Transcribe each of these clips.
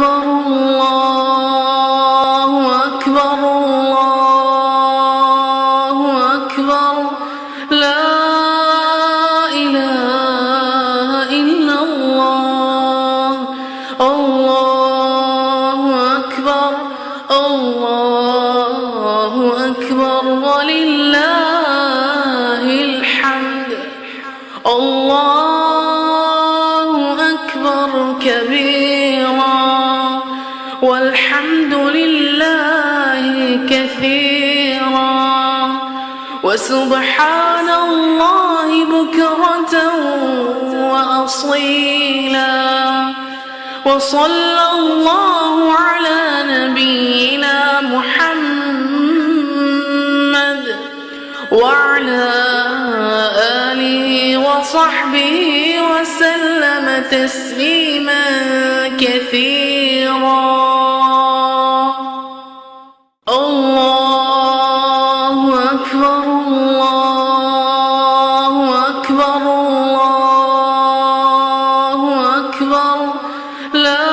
أكبر الله أكبر الله أكبر لا إله إلا الله الله أكبر الله أكبر ولله الحمد الله أكبر كبيرا والحمد لله كثيرا وسبحان الله بكرة وأصيلا وصلى الله على نبينا محمد وعلى آله وصحبه وسلم تسليما كثيرا الله أكبر الله أكبر الله أكبر لا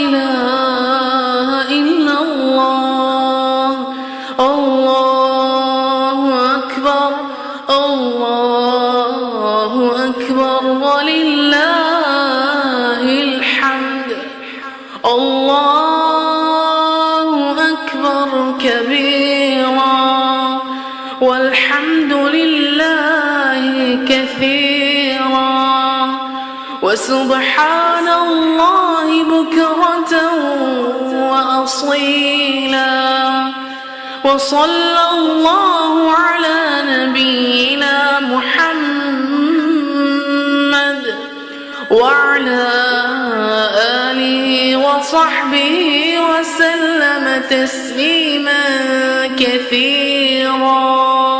إله إلا الله الله أكبر الله أكبر ولله الحمد الله أكبر كبيرا والحمد لله كثيرا وسبحان الله بكرة وأصيلا وصلى الله على نبينا محمد وعلى آله وصحبه وسلم تسليما كثيرا